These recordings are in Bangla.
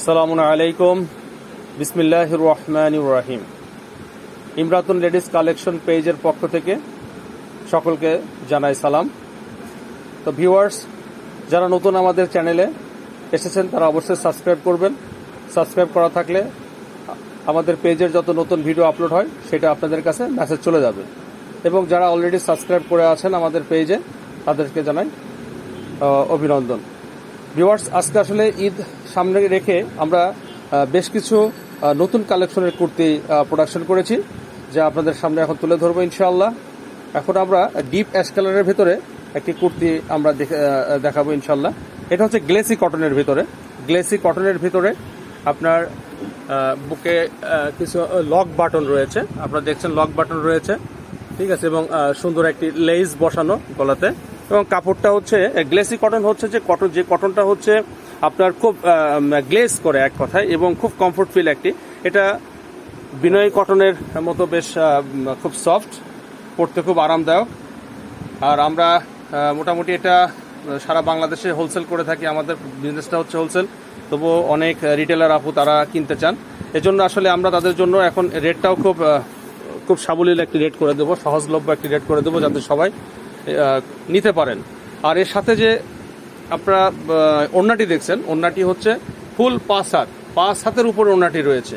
আসসালামু আলাইকুম, বিসমিল্লাহির রহমানির রহিম। ইমরাতুন লেডিস কালেকশন পেজের পক্ষ থেকে সকলকে জানাই সালাম। তো ভিউয়ার্স, যারা নতুন আমাদের চ্যানেলে এসেছেন তারা অবশ্যই সাবস্ক্রাইব করবেন। সাবস্ক্রাইব করা থাকলে আমাদের পেজের যত নতুন ভিডিও আপলোড হয় সেটা আপনাদের কাছে মেসেজ চলে যাবে। এবং যারা অলরেডি সাবস্ক্রাইব করে আছেন আমাদের পেজে তাদেরকে জানাই অভিনন্দন। ভিউয়ার্স, আজকে আসলে ঈদ সামনে রেখে আমরা বেশ কিছু নতুন কালেকশনের কুর্তি প্রোডাকশন করেছি, যা আপনাদের সামনে এখন তুলে ধরবো ইনশাআল্লাহ। এখন আমরা ডিপ অ্যাশ কালারের ভিতরে একটি কুর্তি আমরা দেখাবো ইনশাআল্লাহ। এটা হচ্ছে গ্লেসি কটনের ভিতরে। গ্লেসি কটনের ভিতরে আপনার বুকে কিছু লক বাটন রয়েছে, আপনারা দেখছেন লক বাটন রয়েছে, ঠিক আছে, এবং সুন্দর একটি লেস বসানো গলাতে। এবং কাপড়টা হচ্ছে গ্লেসি কটন, হচ্ছে যে কটনটা হচ্ছে আপনার খুব গ্লেজ করে এক কথায়, এবং খুব কমফোর্ট ফিল একটি। এটা বিনয়ী কটনের মতো বেশ খুব সফট, পরতে খুব আরামদায়ক। আর আমরা মোটামুটি এটা সারা বাংলাদেশে হোলসেল করে থাকি। আমাদের বিজনেসটা হচ্ছে হোলসেল, তবুও অনেক রিটেলার আপু তারা কিনতে চান। এজন্য আসলে আমরা তাদের জন্য এখন রেটটাও খুব সাবলীল একটি রেট করে দেবো, সহজলভ্য একটি রেট করে দেবো, যাতে সবাই নিতে পারেন। আর এর সাথে যে আপনারা ওড়নাটি দেখছেন, ওড়নাটি হচ্ছে ফুল 5 হাতের উপরে ওড়নাটি রয়েছে,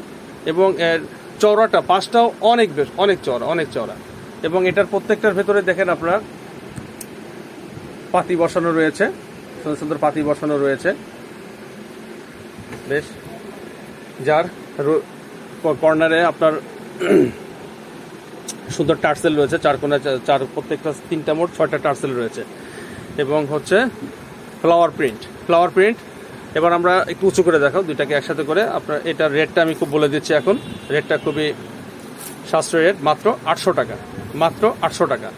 এবং এর চওড়াটা পাশটাও অনেক চওড়া। এবং এটার প্রত্যেকটার ভেতরে দেখেন আপনারা পাতি বসানো রয়েছে, সুন্দর সুন্দর পাতি বসানো রয়েছে বেশ, যার কর্নারে আপনার সুন্দর টার্সেল রয়েছে, প্রত্যেকটা 3টা মোট 6টা টার্সেল রয়েছে। এবং হচ্ছে ফ্লাওয়ার প্রিন্ট। এবার আমরা একটু উঁচু করে দেখাও, দুইটাকে একসাথে করে। আপনার এটার রেটটা আমি খুব বলে দিচ্ছি এখন। রেটটা খুবই সাশ্রয়ী রেট, মাত্র 800 টাকা।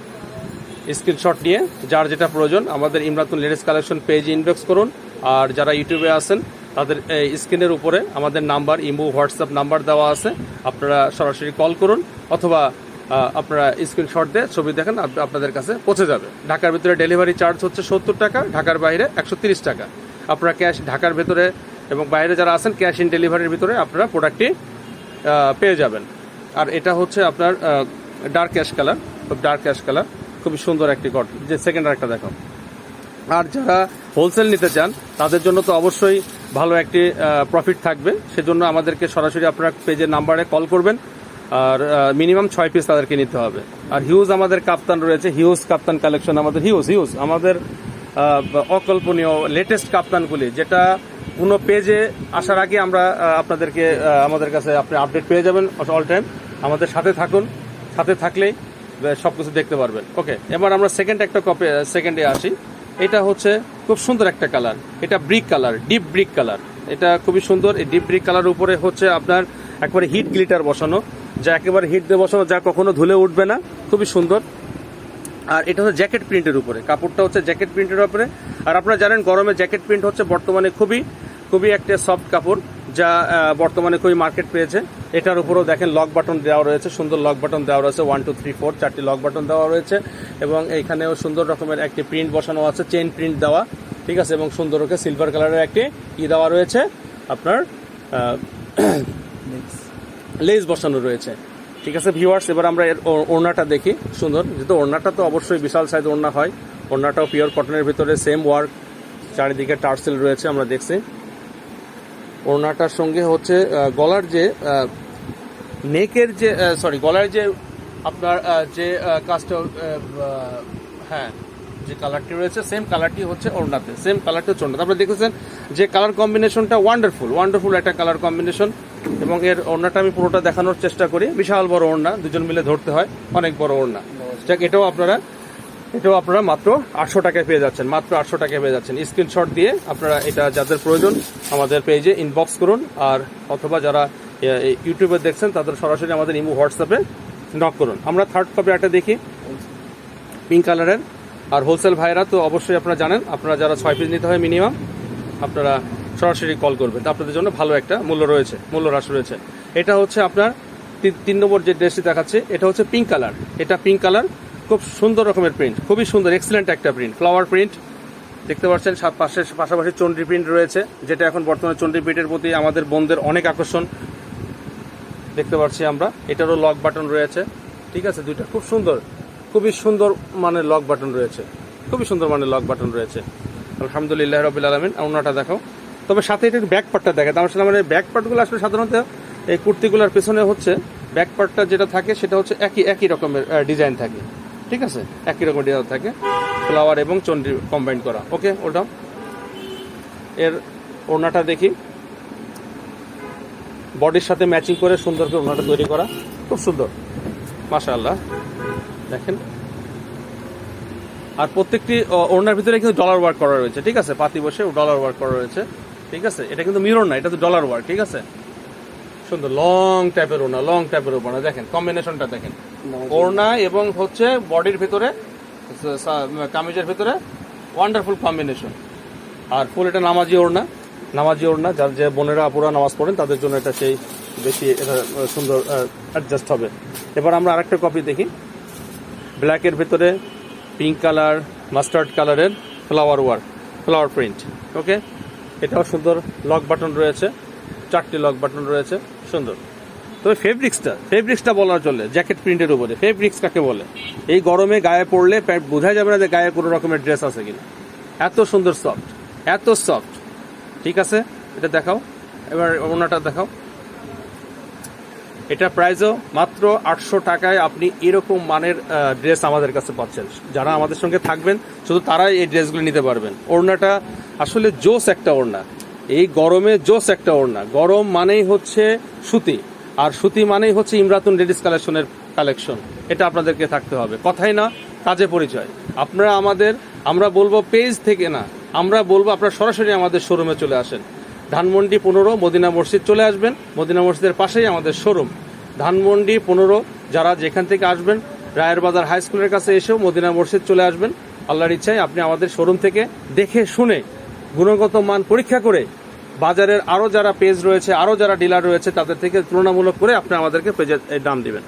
স্ক্রিনশট নিয়ে যার যেটা প্রয়োজন আমাদের ইমরাতুন লেডিস কালেকশন পেজে ইনবক্স করুন। আর যারা ইউটিউবে আছেন তাদের স্ক্রিনের উপরে আমাদের নাম্বার, ইমো, হোয়াটসঅ্যাপ নাম্বার দেওয়া আছে, আপনারা সরাসরি কল করুন, অথবা আপনারা স্ক্রিনশট দিয়ে ছবি দেখেন, আপনাদের কাছে পৌঁছে যাবে। ঢাকার ভিতরে ডেলিভারি চার্জ হচ্ছে 70 টাকা, ঢাকার বাইরে 130 টাকা। আপনারা ক্যাশ, ঢাকার ভেতরে এবং বাইরে যারা আছেন ক্যাশ ইন ডেলিভারির ভিতরে আপনারা প্রোডাক্টটি পেয়ে যাবেন। আর এটা হচ্ছে আপনার ডার্ক অ্যাশ কালার, খুবই সুন্দর একটি কটন। যে সেকেন্ড আরেকটা দেখো। আর যারা হোলসেল নিতে চান তাদের জন্য তো অবশ্যই ভালো একটি প্রফিট থাকবে, সেজন্য আমাদেরকে সরাসরি আপনার পেজের নাম্বারে কল করবেন। আর মিনিমাম 6 পিস তাদেরকে নিতে হবে। আর হিউজ আমাদের কাপ্তান রয়েছে, হিউজ কাপ্তান কালেকশন আমাদের, হিউজ আমাদের অকল্পনীয় লেটেস্ট কাপ্তানগুলি, যেটা কোনো পেজে আসার আগে আমরা আপনাদেরকে আমাদের কাছে আপনি আপডেট পেয়ে যাবেন অল টাইম। আমাদের সাথে থাকুন, সাথে থাকলেই সবকিছু দেখতে পারবেন। ওকে, এবার আমরা সেকেন্ডে আসি। এটা হচ্ছে খুব সুন্দর একটা কালার, এটা ডিপ ব্রিক কালার। এটা খুবই সুন্দর। এই ডিপ ব্রিক কালার উপরে হচ্ছে আপনার একবারে হিট গ্লিটার বসানো, যা একেবারে হিট দিয়ে বসানো, যা কখনো ধুলে উঠবে না, খুবই সুন্দর। আর এটা হচ্ছে জ্যাকেট প্রিন্টের উপরে, কাপড়টা হচ্ছে জ্যাকেট প্রিন্টের উপরে। আর আপনারা জানেন গরমে জ্যাকেট প্রিন্ট হচ্ছে বর্তমানে খুবই একটা সফট কাপড়, যা বর্তমানে খুবই মার্কেট পেয়েছে। এটার উপরেও দেখেন লক বাটন দেওয়া রয়েছে, সুন্দর লক বাটন দেওয়া রয়েছে, 1 2 3 4 4টি লক বাটন দেওয়া রয়েছে। এবং এইখানেও সুন্দর রকমের একটি প্রিন্ট বসানো আছে, চেইন প্রিন্ট দেওয়া, ঠিক আছে। এবং সুন্দর ওকে সিলভার কালারের একটি দেওয়া রয়েছে, আপনার লেস বসানো রয়েছে, ঠিক আছে ভিউয়ার্স। এবার আমরা এর ওড়নাটা দেখি। সুন্দর, যেহেতু ওড়নাটা তো অবশ্যই বিশাল সাইজ ওড়না হয়। ওড়নাটাও পিওর কটনের ভিতরে, সেম ওয়ার্ক, চারিদিকে টার্সেল রয়েছে, আমরা দেখছি। ওড়নাটার সঙ্গে হচ্ছে গলার যে গলার যে আপনার যে কাজটা, হ্যাঁ, যে কালারটি রয়েছে সেম কালারটি হচ্ছে ওড়নাতে, সেম কালারটি হচ্ছে ওড়নাতে। আপনারা দেখেছেন যে কালার কম্বিনেশনটা ওয়ান্ডারফুল একটা কালার কম্বিনেশন। এবং এর ওড়নাটা আমি পুরোটা দেখানোর চেষ্টা করি। বিশাল বড় ওড়না, দুজন মিলে ধরতে হয়, অনেক বড় ওড়না। যাক, এটাও আপনারা মাত্র 800 টাকায় পেয়ে যাচ্ছেন, স্ক্রিনশট দিয়ে আপনারা এটা যাদের প্রয়োজন আমাদের পেজে ইনবক্স করুন। আর অথবা যারা ইউটিউবে দেখছেন তাদের সরাসরি আমাদের ইমো, হোয়াটসঅ্যাপে নক করুন। আমরা থার্ড কপি একটা দেখি, পিঙ্ক কালারের। আর হোলসেল ভাইরা তো অবশ্যই আপনারা জানেন, আপনারা যারা 6 পিস নিতে হয় মিনিমাম, আপনারা সরাসরি কল করবেন। আপনাদের জন্য ভালো একটা মূল্য হ্রাস রয়েছে। এটা হচ্ছে আপনার 3 নম্বর যে ড্রেসটি দেখাচ্ছে, এটা হচ্ছে পিঙ্ক কালার। এটা পিঙ্ক কালার, খুব সুন্দর রকমের প্রিন্ট, খুবই সুন্দর, এক্সিলেন্ট একটা প্রিন্ট, ফ্লাওয়ার প্রিন্ট। দেখতে পাচ্ছেন পাশাপাশি চন্ডি প্রিন্ট রয়েছে, যেটা এখন বর্তমানে চন্ডি প্রিন্টের প্রতি আমাদের বোনদের অনেক আকর্ষণ দেখতে পাচ্ছি আমরা। এটারও লক বাটন রয়েছে, ঠিক আছে, দুইটা খুব সুন্দর, খুবই সুন্দর মানে লক বাটন রয়েছে, খুবই সুন্দর মানে লক বাটন রয়েছে। আলহামদুলিল্লাহ রাব্বিল আলামিন। ওড়নাটা দেখো, তবে সাথে এটা ব্যাক পার্টটা দেখে। তার সাথে মানে ব্যাক পার্টগুলো আসলে সাধারণত এই কুর্তিগুলোর পেছনে হচ্ছে ব্যাক পার্টটা যেটা থাকে সেটা হচ্ছে একই রকমের ডিজাইন থাকে, ঠিক আছে, একই রকমের ডিজাইন থাকে, ফ্লাওয়ার এবং চন্ডি কম্বাইন করা। ওকে, ওটা এর ওড়নাটা দেখি, বডির সাথে ম্যাচিং করে সুন্দর করে ওড়নাটা তৈরি করা, খুব সুন্দর মাশাআল্লাহ। দেখেন, আর প্রত্যেকটি ওড়নার ভিতরে কিন্তু ডলার ওয়ার্ক করা রয়েছে, ঠিক আছে, পাতি বসে ডলার ওয়ার্ক করা রয়েছে, ঠিক আছে। এটা কিন্তু মিরর না, এটা তো ডলার ওয়ার্ক, ঠিক আছে। সুন্দর লং টাইপের ওড়না, লং টাইপের ওড়না। দেখেন কম্বিনেশনটা দেখেন, ওড়না এবং হচ্ছে বডির ভিতরে কামিজের ভিতরে ওয়ান্ডারফুল কম্বিনেশন। আর ফুল এটা নামাজি ওড়না, নামাজি ওড়না, যার যে বোনেরা আপুরা নামাজ পড়েন তাদের জন্য এটা সেই বেশি এটা সুন্দর অ্যাডজাস্ট হবে। এবার আমরা আরেকটা কপি দেখি, ব্ল্যাকের ভিতরে পিঙ্ক কালার, মাস্টার্ড কালারের ফ্লাওয়ার ওয়ার্ক, ফ্লাওয়ার প্রিন্ট। ওকে, এটাও সুন্দর, লক বাটন রয়েছে, 4টি লক বাটন রয়েছে, সুন্দর। তবে ফেব্রিক্সটা বলা চলে, জ্যাকেট প্রিন্টের উপরে ফেব্রিক্স কাকে বলে? এই গরমে গায়ে পড়লে বোঝা যাবে না যে গায়ে কোনো রকমের ড্রেস আছে কিনা, এত সুন্দর সফট, এত সফট, ঠিক আছে। এটা দেখাও, এবার ওড়নাটা দেখাও। এটা প্রাইসও মাত্র 800 টাকায় আপনি এরকম মানের ড্রেস আমাদের কাছে পাচ্ছেন। যারা আমাদের সঙ্গে থাকবেন শুধু তারাই এই ড্রেসগুলো নিতে পারবেন। ওড়নাটা আসলে জোস একটা ওড়না, এই গরমে জোস একটা ওড়না। গরম মানেই হচ্ছে সুতি, আর সুতি মানেই হচ্ছে ইমরাতুন লেডিস কালেকশনের কালেকশন। এটা আপনাদেরকে থাকতে হবে, কথাই না কাজে পরিচয়। আমরা বলবো পেজ থেকে না, আমরা বলবো আপনারা সরাসরি আমাদের শোরুমে চলে আসেন। ধানমন্ডি 15 মদিনা মসজিদ চলে আসবেন, মদিনা মসজিদের পাশেই আমাদের শোরুম। ধানমন্ডি 15 যারা যেখান থেকে আসবেন, রায়ের বাজার হাই স্কুলের কাছে এসেও মদিনা মসজিদ চলে আসবেন। আল্লাহর ইচ্ছায় আপনি আমাদের শোরুম থেকে দেখে শুনে গুণগত মান পরীক্ষা করে বাজারের আরও যারা পেজ রয়েছে, আরও যারা ডিলার রয়েছে তাদের থেকে তুলনামূলক করে আপনি আমাদেরকে পেজের দাম দিবেন।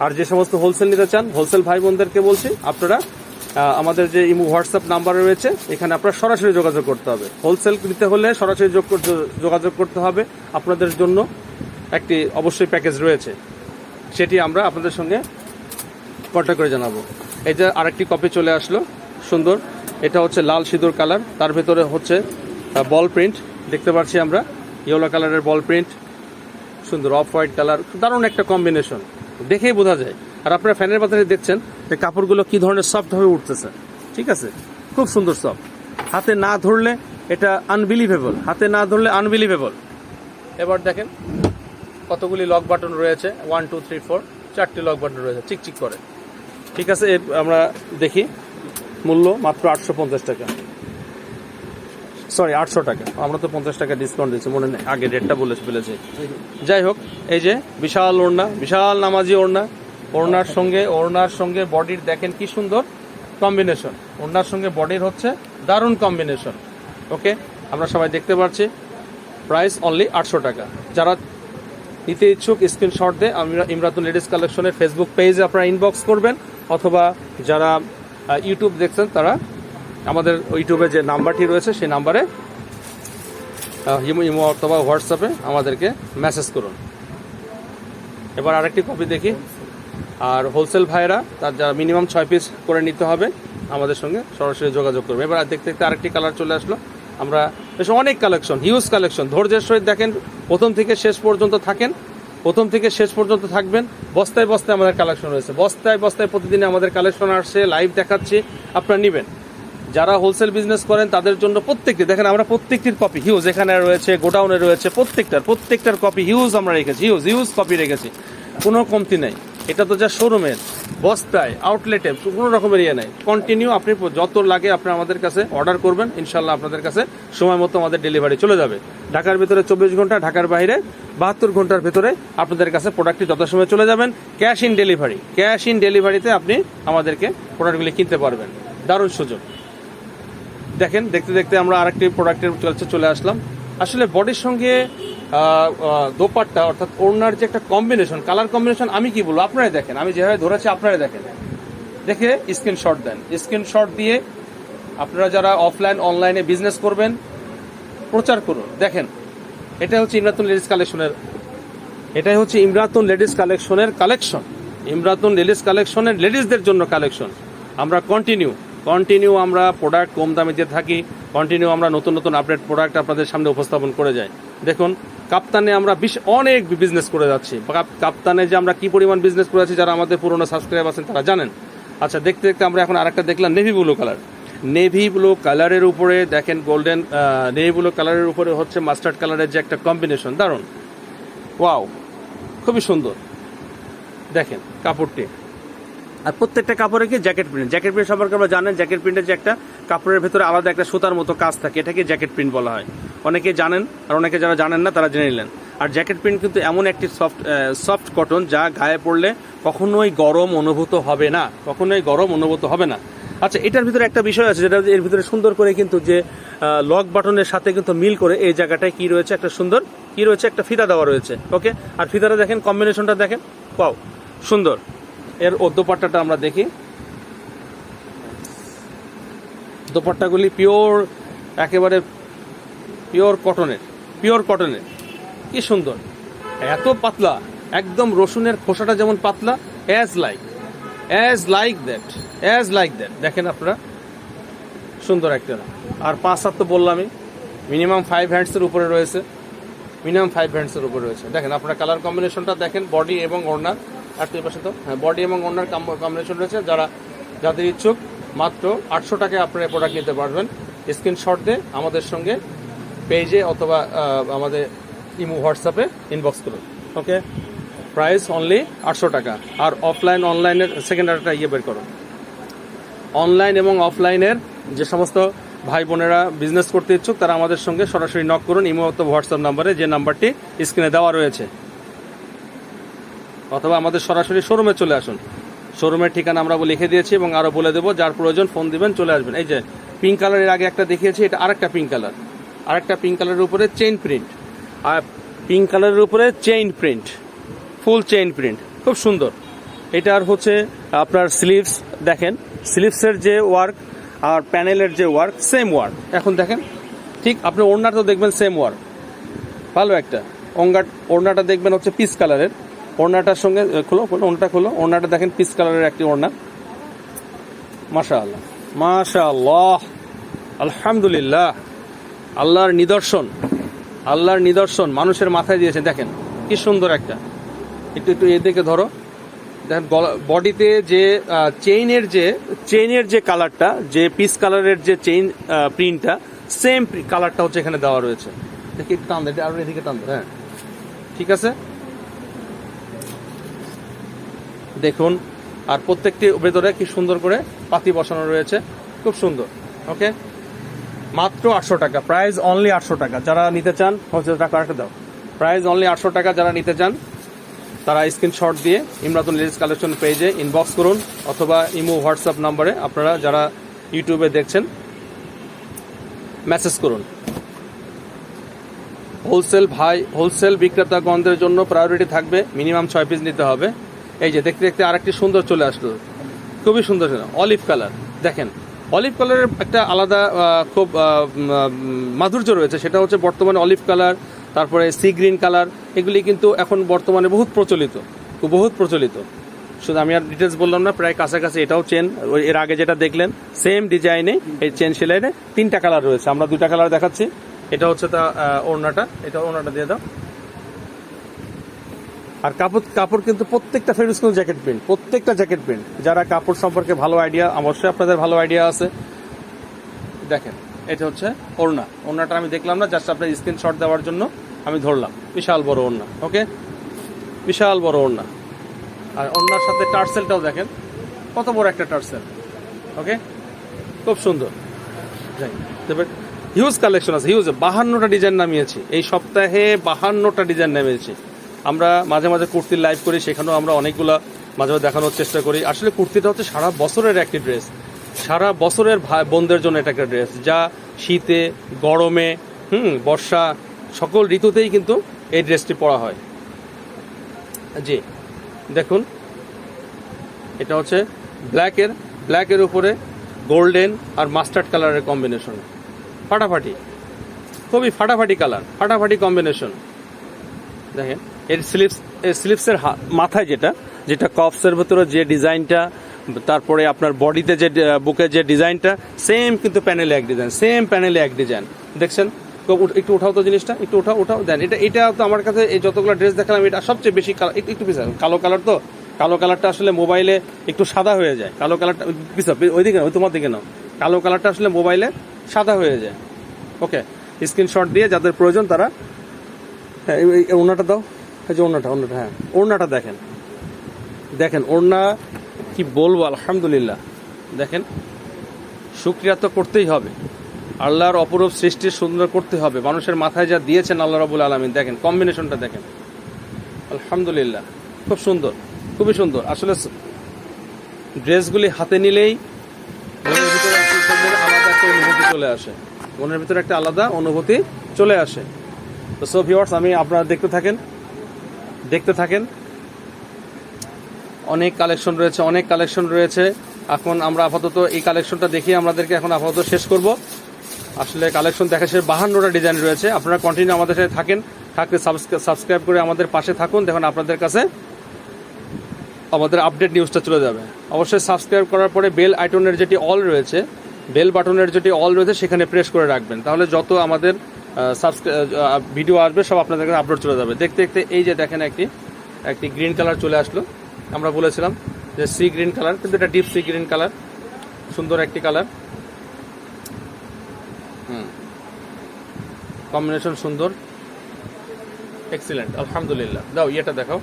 আর যে সমস্ত হোলসেল নিতে চান, হোলসেল ভাই বোনদেরকে বলছি, আপনারা আমাদের যে ইমো হোয়াটসঅ্যাপ নাম্বার রয়েছে এখানে আপনারা সরাসরি যোগাযোগ করতে হবে। হোলসেল নিতে হলে সরাসরি যোগাযোগ করতে হবে। আপনাদের জন্য একটি অবশ্যই প্যাকেজ রয়েছে, সেটি আমরা আপনাদের সঙ্গে কন্ট্যাক্ট করে জানাবো। এই যে আরেকটি কপি চলে আসলো, সুন্দর, এটা হচ্ছে লাল সিঁদুর কালার, তার ভেতরে হচ্ছে বল প্রিন্ট দেখতে পাচ্ছি আমরা, ইয়েলো কালারের বল প্রিন্ট, সুন্দর অফ হোয়াইট কালার, দারুণ একটা কম্বিনেশন, দেখেই বোঝা যায়। আর আপনারা ফ্যানের বাতাসে দেখছেন যে কাপড়গুলো কি ধরনের সফট ভাবে উঠতেছে, ঠিক আছে, খুব সুন্দর সফট। হাতে না ধরলে এটা আনবিলিভেবল, হাতে না ধরলে আনবিলিভেবল। এবার দেখেন কতগুলি লক বাটন রয়েছে, 1 2 3 4, 4টি লক বাটন রয়েছে, চিকচিক করে, ঠিক আছে। আমরা দেখি মূল্য মাত্র 850 টাকা, সরি 800 টাকা। আমরা তো 50 টাকা ডিসকাউন্ট দিচ্ছি, মনে নেই, আগে রেটটা বলে ফেলেছি। যাই হোক, এই যে বিশাল ওড়না, বিশাল নামাজি ওড়না, ওড়নার সঙ্গে বডির দেখেন কি সুন্দর কম্বিনেশন, ওড়নার সঙ্গে বডির হচ্ছে দারুণ কম্বিনেশন। ওকে, আমরা সবাই দেখতে পাচ্ছি, প্রাইস অনলি 800 টাকা। যারা নিতে ইচ্ছুক স্ক্রিনশট দিয়ে আমরা ইমরাতুন লেডিস কালেকশনের ফেসবুক পেজে আপনারা ইনবক্স করবেন, অথবা যারা ইউটিউব দেখছেন তারা আমাদের ইউটিউবে যে নাম্বারটি রয়েছে সেই নাম্বারে ইমো অথবা হোয়াটসঅ্যাপে আমাদেরকে মেসেজ করুন। এবার আরেকটি কপি দেখি। আর হোলসেল ভাইরা তার যা মিনিমাম 6 পিস করে নিতে হবে, আমাদের সঙ্গে সরাসরি যোগাযোগ করবে। এবার দেখতে দেখতে আরেকটি কালার চলে আসলো। আমরা বেশ অনেক কালেকশন, হিউজ কালেকশন, ধৈর্যের সহিত দেখেন, প্রথম থেকে শেষ পর্যন্ত থাকবেন। বস্তায় বস্তায় আমাদের কালেকশন রয়েছে, বস্তায় বস্তায় প্রতিদিন আমাদের কালেকশন আসছে, লাইভ দেখাচ্ছি, আপনারা নেবেন। যারা হোলসেল বিজনেস করেন তাদের জন্য প্রত্যেকটি দেখেন, আমরা প্রত্যেকটির কপি হিউজ এখানে রয়েছে, গোডাউনে রয়েছে, প্রত্যেকটার কপি হিউজ আমরা রেখেছি, হিউজ কপি রেখেছি, কোনো কমতি নেই। এটা তো যা শোরুমের, বস্তায়, আউটলেটে কোনো রকমের ইয়ে নেই। কন্টিনিউ আপনি যত লাগে আপনি আমাদের কাছে অর্ডার করবেন, ইনশাল্লাহ আপনাদের কাছে সময় মতো আমাদের ডেলিভারি চলে যাবে। ঢাকার ভিতরে 24 ঘন্টা, ঢাকার বাইরে 72 ঘন্টার ভিতরে আপনাদের কাছে প্রোডাক্টটি যথাসময়ে চলে যাবেন। ক্যাশ ইন ডেলিভারিতে আপনি আমাদেরকে প্রোডাক্টগুলি কিনতে পারবেন, দারুণ সুযোগ। দেখেন দেখতে দেখতে আমরা আরেকটি প্রোডাক্টের কাছে চলে আসলাম। আসলে বডির সঙ্গে দোপাট্টা অর্থাৎ ওড়নার যে একটা কম্বিনেশন, কালার কম্বিনেশন, আমি কি বলবো, আপনারাই দেখেন, আমি যেভাবে ধরেছি আপনারাই দেখেন, দেখে স্ক্রিনশট দেন, স্ক্রিনশট দিয়ে আপনারা যারা অফলাইন অনলাইনে বিজনেস করবেন, প্রচার করুন। দেখেন, এটা হচ্ছে ইমরাতুন লেডিস কালেকশনের, এটাই হচ্ছে ইমরাতুন লেডিস কালেকশনের কালেকশন। ইমরাতুন লেডিস কালেকশনের লেডিসদের জন্য কালেকশন। আমরা কন্টিনিউ আমরা প্রোডাক্ট কম দামে দিয়ে থাকি, কন্টিনিউ আমরা নতুন নতুন আপডেট প্রোডাক্ট আপনাদের সামনে উপস্থাপন করে যাই। দেখুন, কাপ্তানে আমরা অনেক বিজনেস করে যাচ্ছি। কাপ্তানে যে আমরা কি পরিমাণ বিজনেস করে যাচ্ছি, যারা আমাদের পুরোনো সাবস্ক্রাইব আছেন তারা জানেন। আচ্ছা, দেখতে দেখতে আমরা এখন আরেকটা দেখলাম navy blue colour. Navy blue কালারের উপরে দেখেন গোল্ডেন, নেভি ব্লু কালারের উপরে হচ্ছে মাস্টার্ড কালারের যে একটা কম্বিনেশন, দারুণ, ওয়াও, খুবই সুন্দর। দেখেন কাপড়টি, আর প্রত্যেকটা কাপড়ে কি জ্যাকেট প্রিন্ট সম্পর্কে আমরা জানেন। জ্যাকেট প্রিন্টের যে একটা কাপড়ের ভেতরে আলাদা একটা সুতার মতো কাজ থাকে, এটাকে জ্যাকেট প্রিন্ট বলা হয়। অনেকে জানেন, আর অনেকে যারা জানেন না তারা জেনে নিলেন। আর জ্যাকেট প্রিন্ট কিন্তু এমন একটি সফট কটন, যা গায়ে পড়লে কখনোই গরম অনুভূত হবে না। আচ্ছা, এটার ভিতরে একটা বিষয় আছে, যেটা এর ভিতরে সুন্দর করে কিন্তু যে লক বাটনের সাথে কিন্তু মিল করে এই জায়গাটায় কি রয়েছে, একটা সুন্দর কি রয়েছে, একটা ফিতা দেওয়া রয়েছে। ওকে, আর ফিতাটা দেখেন, কম্বিনেশনটা দেখেন, পাও সুন্দর। এর দোপাট্টাটা আমরা দেখি। দোপাট্টাগুলি একেবারে পিওর কটনের, কি সুন্দর, এত পাতলা, একদম রসুনের খোসাটা যেমন পাতলা, অ্যাজ লাইক দ্যাট। দেখেন আপনারা, সুন্দর একটা। আর 5-7 তো বললামই, মিনিমাম 5 হ্যান্ডসের উপরে রয়েছে, দেখেন আপনারা কালার কম্বিনেশনটা দেখেন, বডি এবং ওড়না। আর তো পাশে তো বডি এবং ওড়নার কম্বিনেশন রয়েছে। যাদের ইচ্ছুক, মাত্র 800 টাকায় আপনারা প্রোডাক্ট নিতে পারবেন। স্ক্রিনশট দিয়ে আমাদের সঙ্গে পেজে অথবা আমাদের ইমো হোয়াটসঅ্যাপে ইনবক্স করুন। ওকে, প্রাইস অনলি 800 টাকা। আর অনলাইনের সেকেন্ড আরেকটা বের করুন। অনলাইন এবং অফলাইনের যে সমস্ত ভাই বোনেরা বিজনেস করতে ইচ্ছুক, তারা আমাদের সঙ্গে সরাসরি নক করুন ইমো অথবা হোয়াটসঅ্যাপ নাম্বারে, যে নাম্বারটি স্ক্রিনে দেওয়া রয়েছে, অথবা আমাদের সরাসরি শোরুমে চলে আসুন। শোরুমের ঠিকানা আমরা লিখে দিয়েছি এবং আরও বলে দেবো, যার প্রয়োজন ফোন দিবেন, চলে আসবেন। এই যে পিঙ্ক কালারের আগে একটা দেখিয়েছি, এটা আরেকটা পিঙ্ক কালারের উপরে চেইন প্রিন্ট, আর পিঙ্ক কালারের উপরে chain print, full chain print, খুব সুন্দর। এটার হচ্ছে আপনার স্লিভস দেখেন, স্লিভসের যে ওয়ার্ক আর প্যানেলের যে ওয়ার্ক, সেম ওয়ার্ক। এখন দেখেন, ঠিক আপনি ওড়নাটা তো দেখবেন সেম ওয়ার্ক, ভালো একটা। ওড়নাটা দেখবেন হচ্ছে পিস কালারের, ওড়নাটার সঙ্গে ওড়নাটা দেখেন পিস কালারের একটি ওড়না। মাশাআল্লাহ, আলহামদুলিল্লাহ, আল্লাহর নিদর্শন মানুষের মাথায় দিয়েছে। দেখেন কি সুন্দর একটা, একটু এদিকে ধরো, দেখেন বডিতে যে চেইনের যে কালারটা, যে পিস কালারের যে চেইন প্রিন্টটা, সেম কালারটা হচ্ছে এখানে দেওয়া রয়েছে। দেখি একটু টান দেয়, আরো এদিকে টান দেয়, হ্যাঁ ঠিক আছে। দেখুন, আর প্রত্যেকটি ভেতরে কি সুন্দর করে পাতি বসানো রয়েছে, খুব সুন্দর। ওকে, মাত্র 800 টাকা, প্রাইস অনলি 800 টাকা। যারা নিতে চান টাকা দাও, প্রাইস অনলি 800 টাকা। যারা নিতে চান তারা স্ক্রিনশট দিয়ে ইমরাতুন লেডিস কালেকশন পেজে ইনবক্স করুন, অথবা ইমো হোয়াটসঅ্যাপ নাম্বারে আপনারা যারা ইউটিউবে দেখছেন মেসেজ করুন। হোলসেল বিক্রেতাগণদের জন্য প্রায়োরিটি থাকবে, মিনিমাম 6 পিস নিতে হবে। এই যে দেখতে দেখতে আরেকটি সুন্দর চলে আসলো, খুবই সুন্দর, অলিভ কালার। দেখেন, অলিভ কালারের একটা আলাদা খুব মাধুর্য রয়েছে, সেটা হচ্ছে বর্তমানে অলিভ কালার, তারপরে সি গ্রিন কালার, এগুলি কিন্তু এখন বর্তমানে বহুত প্রচলিত। শুধু আমি আর ডিটেলস বললাম না, প্রায় কাছাকাছি। এটাও চেন, এর আগে যেটা দেখলেন সেম ডিজাইনে এই চেন সেলাইনে 3টা কালার রয়েছে, আমরা 2টা কালার দেখাচ্ছি। এটা হচ্ছে তা ওড়নাটা, এটা ওড়নাটা দিয়ে দাও। আর কাপড় কিন্তু প্রত্যেকটা ফেব্রিক জ্যাকেট প্রিন্ট। যারা কাপড় সম্পর্কে ভালো আইডিয়া, অবশ্যই আপনাদের ভালো আইডিয়া আছে। দেখেন, এটা হচ্ছে ওড়নাটা আমি দেখলাম না, জাস্ট আপনার স্ক্রিনশট দেওয়ার জন্য আমি ধরলাম। বিশাল বড় ওড়না, ওকে, বিশাল বড় ওড়না। আর ওড়নার সাথে টার্সেলটাও দেখেন, কত বড় একটা টার্সেল। ওকে, খুব সুন্দর। হিউজ কালেকশন আছে, 52টা ডিজাইন নামিয়েছি এই সপ্তাহে, 52টা ডিজাইন নামিয়েছি। আমরা মাঝে মাঝে কুর্তির লাইভ করি, সেখানেও আমরা অনেকগুলো মাঝে মাঝে দেখানোর চেষ্টা করি। আসলে কুর্তিটা হচ্ছে সারা বছরের একটি ড্রেস, সারা বছরের বোনদের জন্য এটা একটা ড্রেস, যা শীতে, গরমে, বর্ষা, সকল ঋতুতেই কিন্তু এই ড্রেসটি পরা হয়। জি দেখুন, এটা হচ্ছে ব্ল্যাকের উপরে গোল্ডেন আর মাস্টার্ড কালারের কম্বিনেশন, ফাটাফাটি, খুবই ফাটাফাটি কালার, ফাটাফাটি কম্বিনেশন। দেখেন এর স্লিপসের মাথায় যেটা কপসের ভেতরে যে ডিজাইনটা, তারপরে আপনার বডিতে যে বুকের যে ডিজাইনটা, সেম কিন্তু প্যানেলে এক ডিজাইন, সেম প্যানেলে এক ডিজাইন। দেখছেন? একটু উঠাও তো জিনিসটা, একটু উঠাও দেন। এটা তো আমার কাছে এই যতগুলো ড্রেস দেখালাম, এটা সবচেয়ে বেশি কালার, একটু পিছান, কালো কালার তো, কালো কালারটা আসলে মোবাইলে একটু সাদা হয়ে যায়, কালো কালারটা পিছা ওইদিকে ওই তোমার দিকে নাও, কালো কালারটা আসলে মোবাইলে সাদা হয়ে যায়। ওকে, স্ক্রিনশট দিয়ে যাদের প্রয়োজন তারা, হ্যাঁ ওড়নাটা দাও, এই যে ওড়নাটা, হ্যাঁ ওড়নাটা দেখেন ওড়না কি বলবো, আলহামদুলিল্লাহ। দেখেন, শুকরিয়া তো করতেই হবে, আল্লাহর অপরূপ সৃষ্টি সুন্দর করতে হবে, মানুষের মাথায় যা দিয়েছেন আল্লাহ রাব্বুল আলামিন। দেখেন কম্বিনেশনটা দেখেন, আলহামদুলিল্লাহ, খুব সুন্দর, খুবই সুন্দর। আসলে ড্রেসগুলি হাতে নিলেই মনের ভিতরে আলাদা একটা অনুভূতি চলে আসে, মনের ভিতরে একটা আলাদা অনুভূতি চলে আসে। তো সো ভিউয়ার্স, আমি আপনারা দেখতে থাকেন, অনেক কালেকশন রয়েছে। এখন আমরা আপাতত এই কালেকশনটা দেখিয়ে আমাদেরকে এখন আপাতত শেষ করব। আসলে কালেকশন দেখা শেষ, 52টা ডিজাইন রয়েছে। আপনারা কন্টিনিউ আমাদের সাথে থাকলে সাবস্ক্রাইব করে আমাদের পাশে থাকুন, দেখুন আপনাদের কাছে আমাদের আপডেট নিউজটা চলে যাবে। অবশ্যই সাবস্ক্রাইব করার পরে বেল আইকনের যেটি অল রয়েছে, বেল বাটনের যেটি অল রয়েছে সেখানে প্রেস করে রাখবেন, তাহলে যত আমাদের ভিডিও আসবে সব আপনাদের কাছে আপলোড চলে যাবে। দেখতে এই যে দেখেন একটি গ্রিন কালার চলে আসলো। আমরা বলেছিলাম যে সি গ্রিন কালার, কিন্তু এটা ডিপ সি গ্রিন কালার, সুন্দর একটি কালার। কম্বিনেশন সুন্দর, এক্সিলেন্ট, আলহামদুলিল্লাহ। দাও ইয়েটা দেখাও।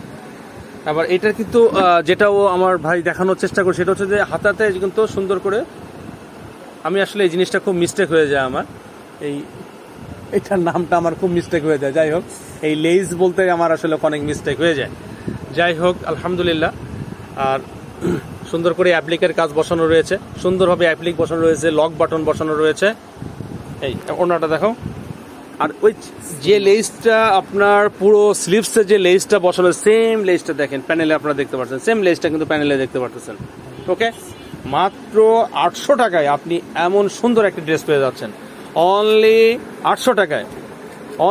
আবার এটার কিন্তু যেটাও আমার ভাই দেখানোর চেষ্টা করছে, সেটা হচ্ছে যে হাতাতে কিন্তু সুন্দর করে, আমি আসলে এই জিনিসটা খুব মিস্টেক হয়ে যায় আমার, এটার নামটা আমার খুব মিস্টেক হয়ে যায়। যাই হোক, এই লেজ বলতে আমার আসলে অনেক মিস্টেক হয়ে যায়। যাই হোক, আলহামদুলিল্লাহ। আর সুন্দর করে অ্যাপ্লিকের কাজ বসানো রয়েছে, সুন্দরভাবে অ্যাপ্লিক বসানো রয়েছে, লক বাটন বসানো রয়েছে। এই ওড়নাটা দেখো। আর ওই যে লেসটা আপনার পুরো স্লিভসে যে লেসটা বসানো, সেম লেসটা দেখেন প্যানেলে আপনারা দেখতে পাচ্ছেন, সেম লেসটা কিন্তু প্যানেলে দেখতে পাচ্ছেন। ওকে, মাত্র 800 টাকায় আপনি এমন সুন্দর একটা ড্রেস পেয়ে যাচ্ছেন, অনলি 800 টাকায়,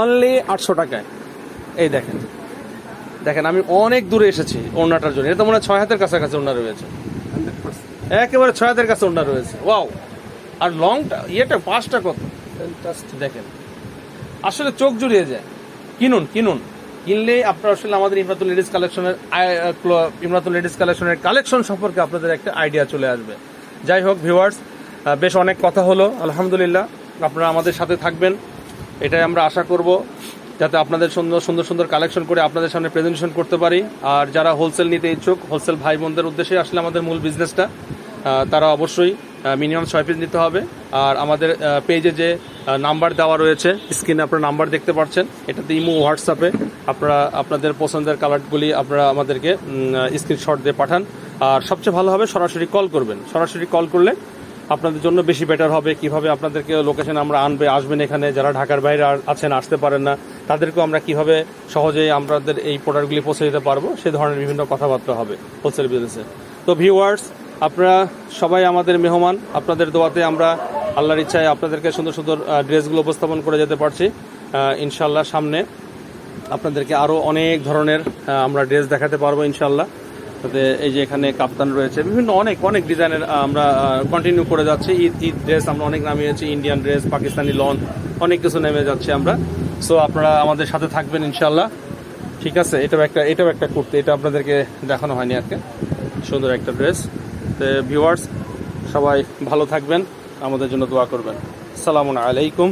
অনলি 800 টাকায়। এই দেখেন আমি অনেক দূরে এসেছি ওড়নাটার জন্য। এটা তো মনে হয় 6 হাতের কাছাকাছি ওড়না রয়েছে, একেবারে 6 হাতের কাছে ওড়না রয়েছে। ওয়াও! আর লংটা ইয়েটা পাঁচটা কত দেখেন, আসলে চোখ জুড়িয়ে যায়। কিনলেই আপনার আসলে আমাদের ইমরাতুল লেডিস কালেকশনের কালেকশন সম্পর্কে আপনাদের একটা আইডিয়া চলে আসবে। যাই হোক ভিউয়ার্স, বেশ অনেক কথা হলো, আলহামদুলিল্লাহ। আপনারা আমাদের সাথে থাকবেন, এটাই আমরা আশা করব, যাতে আপনাদের সুন্দর কালেকশন করে আপনাদের সামনে প্রেজেন্টেশন করতে পারি। আর যারা হোলসেল নিতে ইচ্ছুক, হোলসেল ভাই বোনদের উদ্দেশ্যে আসলে আমাদের মূল বিজনেসটা, তারা অবশ্যই মিনিমাম 6 পিস নিতে হবে। আর আমাদের পেজে যে নাম্বার দেওয়া রয়েছে, স্ক্রিনে আপনারা নাম্বার দেখতে পাচ্ছেন, এটাতে ইমো, হোয়াটসঅ্যাপে আপনারা আপনাদের পছন্দের কালারগুলি আপনারা আমাদেরকে স্ক্রিনশট দিয়ে পাঠান। আর সবচেয়ে ভালো হবে সরাসরি কল করবেন, সরাসরি কল করলে আপনাদের জন্য বেশি বেটার হবে। কিভাবে আপনাদেরকে লোকেশন আমরা আসবেন এখানে, যারা ঢাকার বাইরে আছেন, আসতে পারেন না, তাদেরকেও আমরা কিভাবে সহজেই আমাদের এই প্রোডাক্টগুলি পৌঁছে দিতে পারবো, সে ধরনের বিভিন্ন কথাবার্তা হবে হোলসেল বিজনেসে। তো ভিউয়ার্স, আপনারা সবাই আমাদের মেহমান, আপনাদের দোয়াতে আমরা আল্লাহর ইচ্ছায় আপনাদেরকে সুন্দর ড্রেসগুলো উপস্থাপন করে যেতে পারছি। ইনশাল্লাহ সামনে আপনাদেরকে আরও অনেক ধরনের আমরা ড্রেস দেখাতে পারবো ইনশাল্লাহ। এই যে এখানে কাপ্তান রয়েছে, বিভিন্ন অনেক ডিজাইনের আমরা কন্টিনিউ করে যাচ্ছি। ঈদ ড্রেস আমরা অনেক নামিয়েছি, ইন্ডিয়ান ড্রেস, পাকিস্তানি লন, অনেক কিছু নেমে যাচ্ছে আমরা। সো আপনারা আমাদের সাথে থাকবেন ইনশাল্লাহ, ঠিক আছে। এটাও একটা কুর্তি, এটা আপনাদেরকে দেখানো হয়নি আজকে, সুন্দর একটা ড্রেস। তো ভিউয়ার্স, সবাই ভালো থাকবেন, আমাদের জন্য দোয়া করবেন। আসসালামু আলাইকুম।